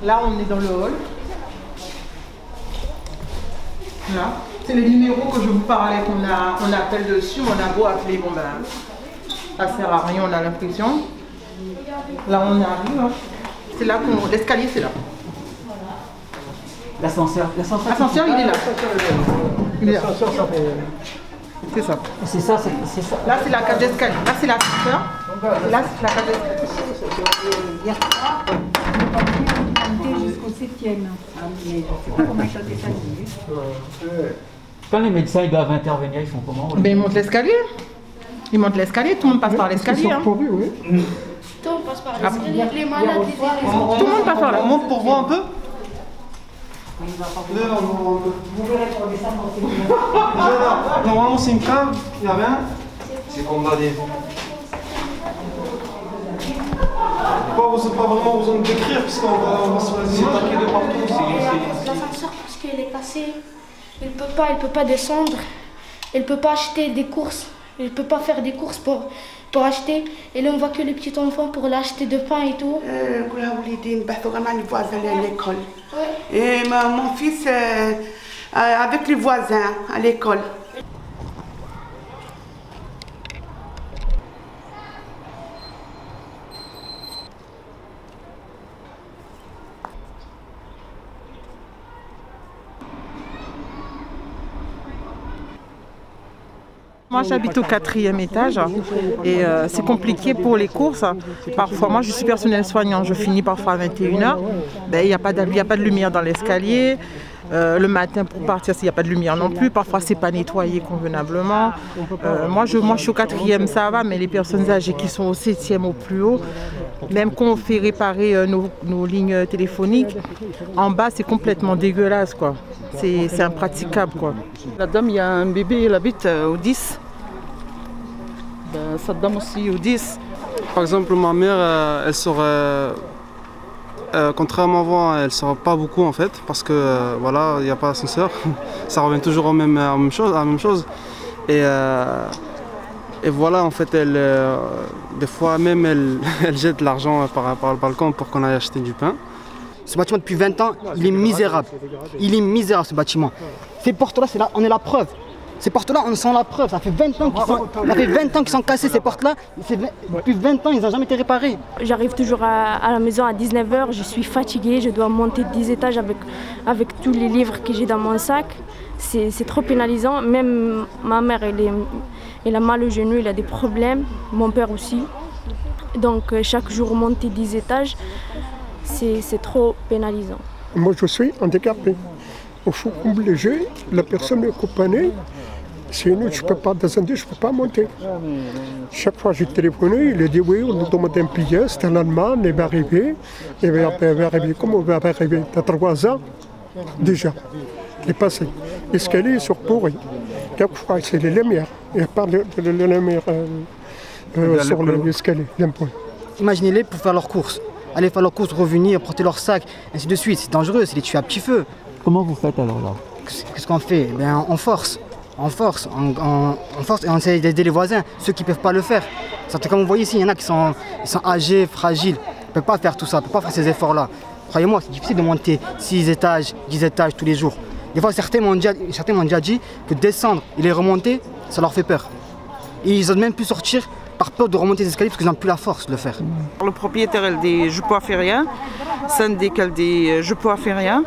Là, on est dans le hall. Là, c'est les numéros que je vous parlais qu'on appelle dessus. On a beau appeler, bon ben, ça sert à rien, on a l'impression. Là, on arrive. Hein. C'est là qu'on... L'escalier, c'est là. L'ascenseur, il est là. Il est là. C'est ça. C'est ça, c'est ça. Là, c'est la cage d'escalier. Là, c'est l'ascenseur. Là, c'est la cage d'escalier. Jusqu'au 7e. Mais je sais pas comment ils ont descendu. Quand les médecins ils doivent intervenir, ils font comment? Ben, ils montent l'escalier. Ils montent l'escalier, tout le monde passe par l'escalier. Hein. Pourvu, oui. Tout le monde passe par l'escalier. Les malades, tout le monde passe par là. On monte pour voir un peu. Normalement c'est une cave, il n'y a rien. C'est condamné. C'est pas vraiment besoin de décrire parce qu'on va se faire attaquer de partout. l'ascenseur parce qu'il est cassé. Il peut pas descendre. Il peut pas acheter des courses. Il peut pas faire des courses pour acheter. Et là on voit que les petits enfants pour l'acheter de pain et tout. l'école. Et mon fils avec les voisins à l'école. Moi j'habite au 4e étage et c'est compliqué pour les courses. Parfois, moi je suis personnel soignant, je finis parfois à 21h. Il n'y a pas de lumière dans l'escalier. Le matin pour partir, il n'y a pas de lumière non plus. Parfois c'est pas nettoyé convenablement. Moi je suis au 4e, ça va, mais les personnes âgées qui sont au 7e au plus haut, même quand on fait réparer nos lignes téléphoniques, en bas c'est complètement dégueulasse quoi. C'est impraticable quoi. La dame, il y a un bébé, elle habite au 10. Sa dame aussi au 10. Par exemple, ma mère, elle serait, contrairement à avant, elle ne sort pas beaucoup en fait, parce que voilà, il n'y a pas d'ascenseur. Ça revient toujours à la même chose. Et voilà, en fait, des fois même, elle jette l'argent par le balcon pour qu'on aille acheter du pain. Ce bâtiment, depuis 20 ans, il est misérable. Il est misérable, ce bâtiment. Ces portes-là, on est la preuve. Ces portes-là, on sent la preuve. Ça fait 20 ans qu'ils sont cassés, ces portes-là. Depuis 20 ans, ils n'ont jamais été réparés. J'arrive toujours à la maison à 19h, je suis fatiguée, je dois monter 10 étages avec tous les livres que j'ai dans mon sac. C'est trop pénalisant. Même ma mère, elle a mal au genou, elle a des problèmes. Mon père aussi. Donc chaque jour, monter 10 étages, c'est trop pénalisant. Moi, je suis handicapé. Il faut combler jeux, la personne est accompagnée. Sinon, je ne peux pas descendre, je ne peux pas monter. Chaque fois que j'ai téléphoné, il a dit oui, on nous demande un billet, c'est un Allemand, il va arriver. Il va arriver. Comment il va arriver? Il y a 3 ans déjà. Il est passé. L'escalier est sur pourri. Quelquefois, c'est les lumières. Il n'y a pas de lumière sur l'escalier. Imaginez-les pour faire leurs courses. Aller faire leurs courses, revenir, porter leur sac, ainsi de suite. C'est dangereux, c'est les tuer à petit feu. Comment vous faites alors là? Qu'est-ce qu'on fait? On force. On force et on essaie d'aider les voisins, ceux qui ne peuvent pas le faire. Comme vous voyez ici, il y en a qui sont âgés, fragiles. Ils ne peuvent pas faire tout ça, ils ne peuvent pas faire ces efforts-là. Croyez-moi, c'est difficile de monter 6 étages, 10 étages tous les jours. Des fois, certains m'ont déjà dit que descendre et les remonter, ça leur fait peur. Et ils n'osent même plus sortir par peur de remonter les escaliers parce qu'ils n'ont plus la force de le faire. Le propriétaire, elle dit je peux faire rien. Syndic, elle dit je peux faire rien.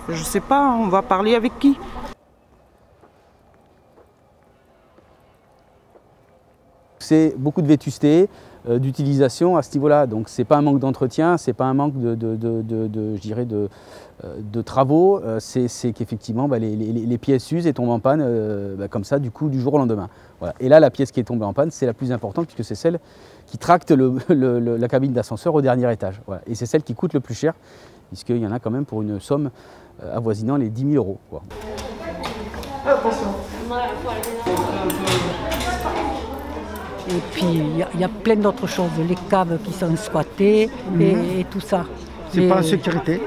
Je ne sais pas, on va parler avec qui? C'est beaucoup de vétusté, d'utilisation à ce niveau-là. Donc c'est pas un manque d'entretien, c'est pas un manque je dirais de travaux. C'est qu'effectivement les pièces s'usent et tombent en panne comme ça du jour au lendemain. Voilà. Et là la pièce qui est tombée en panne, c'est la plus importante puisque c'est celle qui tracte la cabine d'ascenseur au dernier étage. Voilà. Et c'est celle qui coûte le plus cher puisqu'il y en a quand même pour une somme avoisinant les 10 000 €. Quoi. Attention. Et puis il y a plein d'autres choses, les caves qui sont squattées et tout ça. C'est pas en sécurité.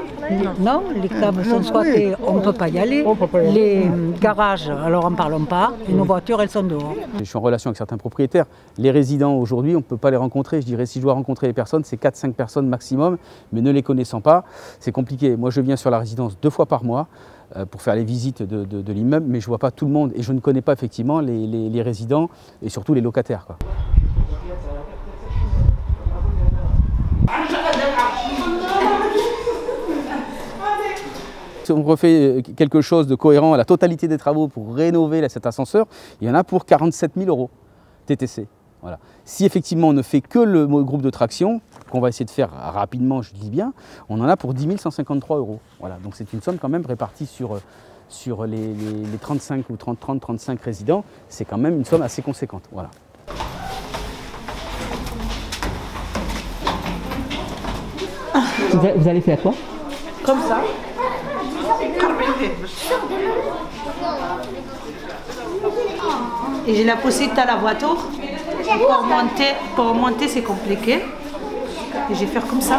Non, les câbles sont squattés, on ne peut pas y aller. Les garages, alors en parlons pas. Et nos voitures, elles sont dehors. Je suis en relation avec certains propriétaires. Les résidents aujourd'hui, on ne peut pas les rencontrer. Je dirais si je dois rencontrer les personnes, c'est 4-5 personnes maximum, mais ne les connaissant pas, c'est compliqué. Moi, je viens sur la résidence 2 fois par mois pour faire les visites de l'immeuble, mais je ne vois pas tout le monde et je ne connais pas effectivement les résidents et surtout les locataires, quoi. Si on refait quelque chose de cohérent à la totalité des travaux pour rénover cet ascenseur, il y en a pour 47 000 € TTC. Voilà. Si effectivement on ne fait que le groupe de traction, qu'on va essayer de faire rapidement, je dis bien, on en a pour 10 153 €. Voilà. Donc c'est une somme quand même répartie sur les 35 ou 30-35 résidents, c'est quand même une somme assez conséquente. Voilà. Vous allez faire quoi? Comme ça. Et j'ai la possibilité à la voiture. Pour monter, c'est compliqué. Et je vais faire comme ça.